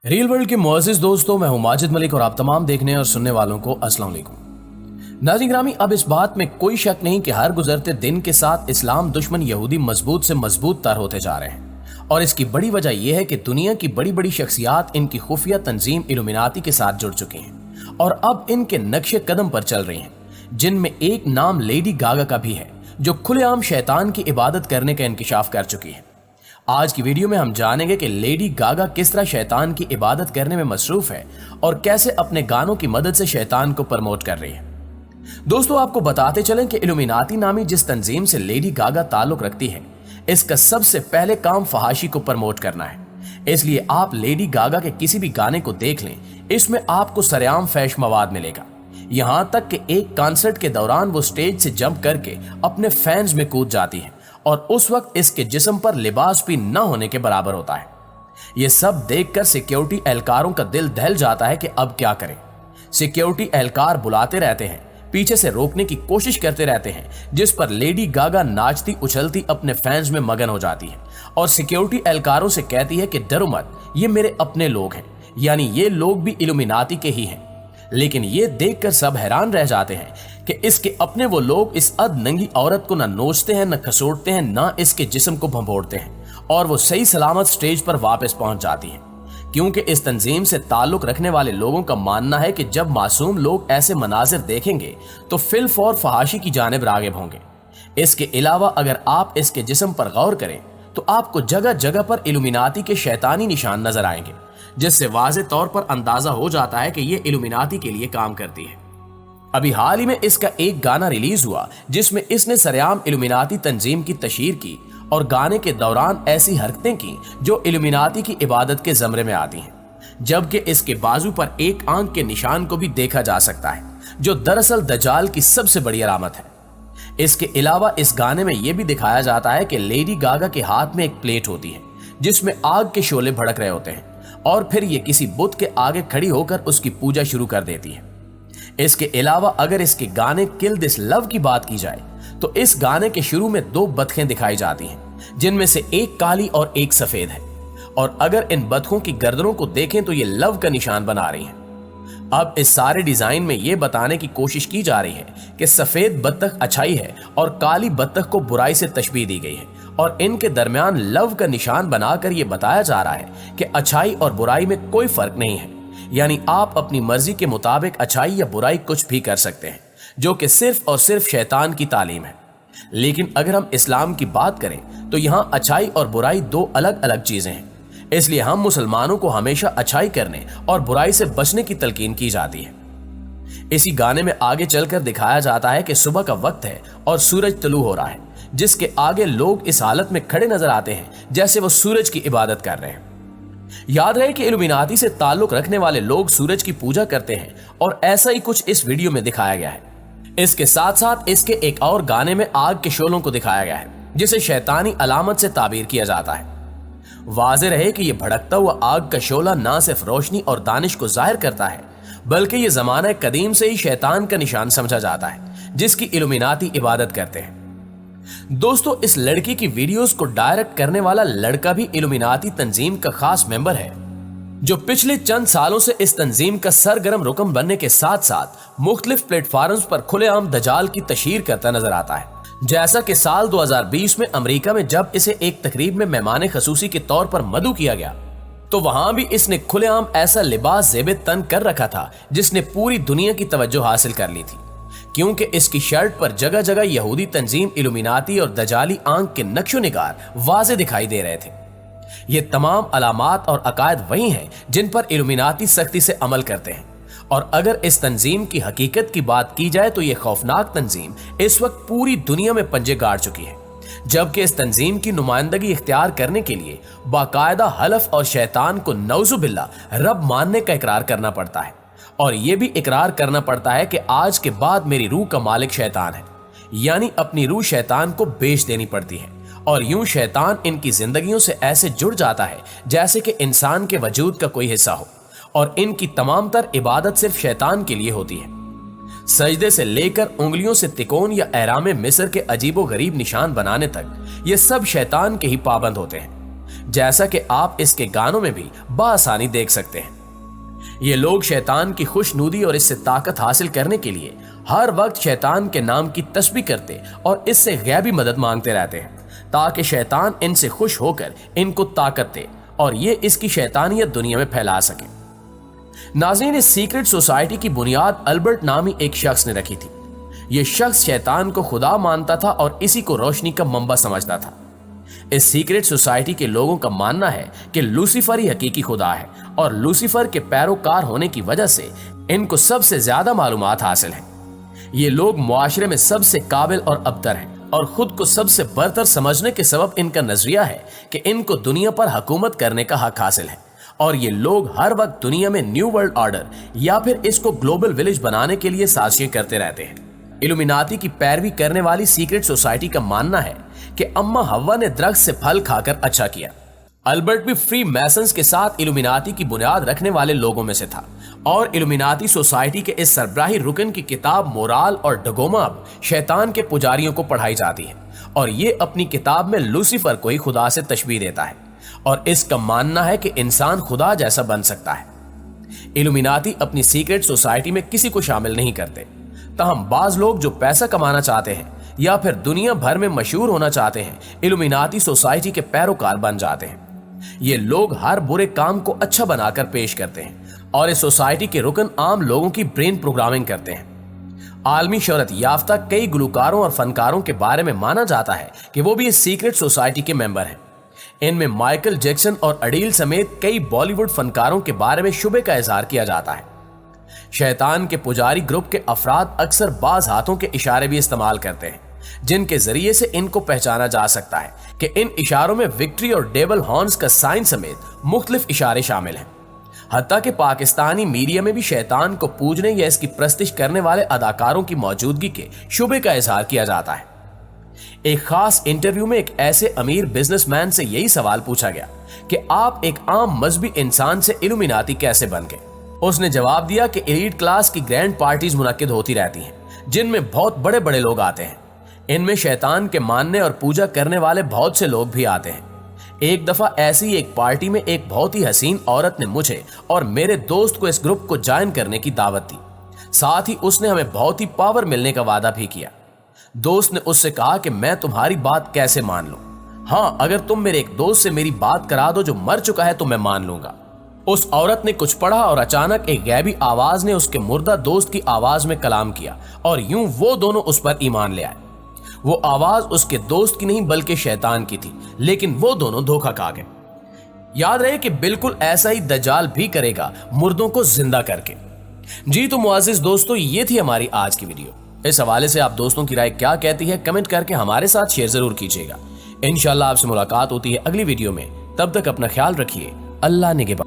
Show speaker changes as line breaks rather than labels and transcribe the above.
Real world के मुअज़्ज़िज़ दोस्तों, मैं हूं माजिद मलिक और आप तमाम देखने और सुनने वालों को अस्सलाम वालेकुम। नाज़रीन ग्रामी, अब इस बात में कोई शक नहीं कि हर गुजरते दिन के साथ इस्लाम दुश्मन यहूदी मजबूत से मजबूत तर होते जा रहे हैं और इसकी बड़ी वजह यह है कि दुनिया की बड़ी बड़ी शख्सियात इनकी खुफिया तंजीम इल्यूमिनाती के साथ जुड़ चुकी हैं और अब इनके नक्शे कदम पर चल रही हैं, जिनमें एक नाम लेडी गागा का भी है जो खुलेआम शैतान की इबादत करने का इंकिशाफ कर चुकी है। आज की वीडियो में हम जानेंगे कि लेडी गागा किस तरह शैतान की इबादत करने में मसरूफ है और कैसे अपने गानों की मदद से शैतान को प्रमोट कर रही है। दोस्तों, आपको बताते चलें कि इल्यूमिनाती नामी जिस तंजीम से लेडी गागा ताल्लुक रखती है, इसका सबसे पहले काम फहाशी को प्रमोट करना है। इसलिए आप लेडी गागा के किसी भी गाने को देख लें, इसमें आपको सरेआम फैश मवाद मिलेगा। यहां तक कि एक कॉन्सर्ट के दौरान वो स्टेज से जंप करके अपने फैंस में कूद जाती है और उस वक्त इसके जिस्म पर लिबास भी न होने के बराबर होता है। यह सब देखकर सिक्योरिटी एहलकारों का दिल दहल जाता है कि अब क्या करें। सिक्योरिटी एहलकार बुलाते रहते हैं, पीछे से रोकने की कोशिश करते रहते हैं, जिस पर लेडी गागा नाचती उछलती अपने फैंस में मगन हो जाती है और सिक्योरिटी एहलकारों से कहती है कि डरो मत, ये मेरे अपने लोग हैं, यानी ये लोग भी इल्यूमिनाती के ही हैं। लेकिन ये देखकर सब हैरान रह जाते हैं कि इसके अपने वो लोग इस अध नंगी औरत को न नोचते हैं, न खसोटते हैं, न इसके जिस्म को भंभोड़ते हैं और वो सही सलामत स्टेज पर वापस पहुंच जाती है, क्योंकि इस तंजीम से ताल्लुक रखने वाले लोगों का मानना है कि जब मासूम लोग ऐसे मनाजिर देखेंगे तो फिल्म और फहाशी की जानिब रागिब होंगे। इसके अलावा अगर आप इसके जिस्म पर गौर करें तो आपको जगह जगह पर इल्यूमिनाती के शैतानी निशान नजर आएंगे, जिससे वाज़े तौर पर अंदाजा हो जाता है कि ये इल्यूमिनाती के लिए काम करती है। अभी हाल ही में इसका एक गाना रिलीज हुआ जिसमें इसने सरेआम इल्यूमिनाती तंजीम की तशहीर की और गाने के दौरान ऐसी हरकतें की जो इल्यूमिनाती की इबादत के जमरे में आती हैं, जबकि इसके बाजू पर एक आंख के निशान को भी देखा जा सकता है, जो दरअसल दज्जाल की सबसे बड़ी अलामत है। इसके अलावा इस गाने में यह भी दिखाया जाता है कि लेडी गागा के हाथ में एक प्लेट होती है जिसमें आग के शोले भड़क रहे होते हैं और फिर ये किसी बुत के आगे खड़ी होकर उसकी पूजा शुरू कर देती है। इसके अलावा अगर इसके गाने किल दिस लव की बात की जाए तो इस गाने के शुरू में दो बतखें दिखाई जाती हैं, जिनमें से एक काली और एक सफेद है, और अगर इन बतखों की गर्दनों को देखें तो ये लव का निशान बना रही हैं। अब इस सारे डिजाइन में यह बताने की कोशिश की जा रही है कि सफेद बत्तख अच्छाई है और काली बत्तख को बुराई से तशबीह दी गई है और इनके दरमियान लव का निशान बनाकर यह बताया जा रहा है कि अच्छाई और बुराई में कोई फर्क नहीं है, यानी आप अपनी मर्जी के मुताबिक अच्छाई या बुराई कुछ भी कर सकते हैं, जो कि सिर्फ और सिर्फ शैतान की तालीम है। लेकिन अगर हम इस्लाम की बात करें तो यहाँ अच्छाई और बुराई दो अलग अलग चीजें हैं, इसलिए हम मुसलमानों को हमेशा अच्छाई करने और बुराई से बचने की तलकीन की जाती है। इसी गाने में आगे चलकर दिखाया जाता है कि सुबह का वक्त है और सूरज तुलू हो रहा है, जिसके आगे लोग इस हालत में खड़े नजर आते हैं जैसे वो सूरज की इबादत कर रहे हैं। याद रहे कि इल्यूमिनाती से ताल्लुक रखने वाले लोग सूरज की पूजा करते हैं और ऐसा ही कुछ इस वीडियो में दिखाया गया है। इसके साथ साथ इसके एक और गाने में आग के शोलों को दिखाया गया है, जिसे शैतानी अलामत से ताबीर किया जाता है। वाज़े रहे कि यह भड़कता हुआ आग का शोला ना सिर्फ रोशनी और दानिश को जाहिर करता है, बल्कि यह जमाना कदीम से ही शैतान का निशान समझा जाता है, जिसकी इल्यूमिनाती इबादत करते हैं। दोस्तों, इस लड़की की वीडियोस को डायरेक्ट करने वाला लड़का भी इल्यूमिनाती तंजीम का खास मेंबर है, जो पिछले चंद सालों से इस तंजीम का सरगर्म रुकन बनने के साथ साथ मुख्तलिफ प्लेटफॉर्म्स पर खुलेआम दजाल की तशहीर करता नजर आता है। जैसा कि साल 2020 में अमेरिका में जब इसे एक तकरीब में मेहमान खसूसी के तौर पर मदऊ किया गया, तो वहां भी इसने खुलेआम ऐसा लिबास ज़ेबे तन कर रखा था जिसने पूरी दुनिया की तवज्जो हासिल कर ली थी, क्योंकि इसकी शर्ट पर जगह जगह यहूदी तंजीम इल्यूमिनाती और दजाली आंख के नक्शो निगार वाज़े दिखाई दे रहे थे। ये तमाम अलामात और अकायद वही हैं जिन पर इल्यूमिनाती सख्ती से अमल करते हैं, और अगर इस तंजीम की हकीकत की बात की जाए तो यह खौफनाक तंजीम इस वक्त पूरी दुनिया में पंजे गाड़ चुकी है, जबकि इस तंजीम की नुमाइंदगी इख्तियार करने के लिए बाकायदा हलफ और शैतान को नौजुबिल्ला रब मानने का इकरार करना पड़ता है, और यह भी इकरार करना पड़ता है कि आज के बाद मेरी रूह का मालिक शैतान है, यानी अपनी रूह शैतान को बेच देनी पड़ती है, और यूं शैतान इनकी जिंदगियों से ऐसे जुड़ जाता है जैसे कि इंसान के वजूद का कोई हिस्सा हो, और इनकी तमाम तर इबादत सिर्फ शैतान के लिए होती है। सजदे से लेकर उंगलियों से तिकोन या एहराम मिस्र के अजीबो गरीब निशान बनाने तक ये सब शैतान के ही पाबंद होते हैं। जैसा कि आप इसके गानों में भी बआसानी देख सकते हैं। ये लोग शैतान की खुशनुदी और इससे ताकत हासिल करने के लिए हर वक्त शैतान के नाम की तस्बीह करते और इससे गैबी मदद मांगते रहते हैं ताकि शैतान इनसे खुश होकर इनको ताकत दे और ये इसकी शैतानियत दुनिया में फैला सके। नाज़रीन, इस सीक्रेट सोसाइटी की बुनियाद अल्बर्ट नामी एक शख्स ने रखी थी। यह शख्स शैतान को खुदा मानता था और इसी को रोशनी का मंबा समझता था। इस सीक्रेट सोसाइटी के लोगों का मानना है कि लूसीफर ही हकीकी खुदा है और लूसीफर के पैरोकार होने की वजह से इनको सबसे ज्यादा मालूमात हासिल है। ये लोग मुआशरे में सबसे काबिल और अबतर हैं और खुद को सबसे बरतर समझने के सबब इनका नजरिया है कि इनको दुनिया पर हुकूमत करने का हक हासिल है और ये लोग हर वक्त दुनिया में न्यू वर्ल्ड ऑर्डर या फिर इसको ग्लोबल विलेज बनाने के लिए साजिशें करते रहते हैं। इल्यूमिनाती की पैरवी करने वाली सीक्रेट सोसाइटी का मानना है कि अम्मा हव्वा ने दरख्त से फल खाकर अच्छा किया। अल्बर्ट भी फ्री मैसन्स के साथ इल्यूमिनाती की बुनियाद रखने वाले लोगों में से था और इल्यूमिनाती सोसाइटी के इस सरबराही रुकन की किताब मोराल और डगोमा अब शैतान के पुजारियों को पढ़ाई जाती है और ये अपनी किताब में लूसीफर को ही खुदा से तशबीह देता है और इसका मानना है कि इंसान खुदा जैसा बन सकता है। इल्यूमिनाती अपनी सीक्रेट सोसाइटी में किसी को शामिल नहीं करते, ताहम बाज लोग जो पैसा कमाना चाहते हैं या फिर दुनिया भर में मशहूर होना चाहते हैं इल्यूमिनाती सोसाइटी के पैरोकार बन जाते हैं। ये लोग हर बुरे काम को अच्छा बनाकर पेश करते हैं और इस सोसाइटी के रुकन आम लोगों की ब्रेन प्रोग्रामिंग करते हैं। आलमी शोहरत याफ्ता कई गुलकारों और फनकारों के बारे में माना जाता है कि वो भी इस सीक्रेट सोसाइटी के मेंबर हैं। इनमें माइकल जैक्सन और अडील समेत कई बॉलीवुड फनकारों के बारे में शुबे का इजहार किया जाता है। शैतान के पुजारी ग्रुप के अफराद अक्सर बाज हाथों के इशारे भी इस्तेमाल करते हैं जिनके जरिए से इनको पहचाना जा सकता है कि इन इशारों में विक्ट्री और डेबल हॉर्न्स का साइन समेत मुख्तलिफ इशारे शामिल हैं। हत्ता कि पाकिस्तानी मीडिया में भी शैतान को पूजने या इसकी प्रस्तिश करने वाले अदाकारों की मौजूदगी के शुबे का इजहार किया जाता है। एक खास इंटरव्यू में एक ऐसे अमीर बिजनेसमैन से यही सवाल पूछा गया कि आप एक आम मजहबी इंसान से इल्यूमिनाती कैसे बन गए। उसने जवाब दिया कि एलीट क्लास की ग्रैंड पार्टीज मुनक्किद होती रहती हैं जिनमें बहुत बड़े बड़े लोग आते हैं। इनमें शैतान के मानने और पूजा करने वाले बहुत से लोग भी आते हैं। एक दफा ऐसी एक पार्टी में एक बहुत ही हसीन औरत ने मुझे और मेरे दोस्त को इस ग्रुप को ज्वाइन करने की दावत दी। साथ ही उसने हमें बहुत ही पावर मिलने का वादा भी किया। दोस्त ने उससे कहा कि मैं तुम्हारी बात कैसे मान लूं? हाँ, अगर तुम मेरे एक दोस्त से मेरी बात करा दो जो मर चुका है तो मैं मान लूंगा। उस औरत ने कुछ पढ़ा और अचानक एक गैबी आवाज ने उसके मुर्दा दोस्त की आवाज में कलाम किया और यूं वो दोनों उस पर ईमान ले आए। वो आवाज उसके दोस्त की नहीं बल्कि शैतान की थी, लेकिन वो दोनों धोखा खा गए। याद रहे कि बिल्कुल ऐसा ही दज्जाल भी करेगा, मुर्दों को जिंदा करके। जी तो मुआज़िज़ दोस्तों, ये थी हमारी आज की वीडियो। इस हवाले से आप दोस्तों की राय क्या कहती है कमेंट करके हमारे साथ शेयर जरूर कीजिएगा। इंशाल्लाह आपसे मुलाकात होती है अगली वीडियो में। तब तक अपना ख्याल रखिए। अल्लाह निगहबान।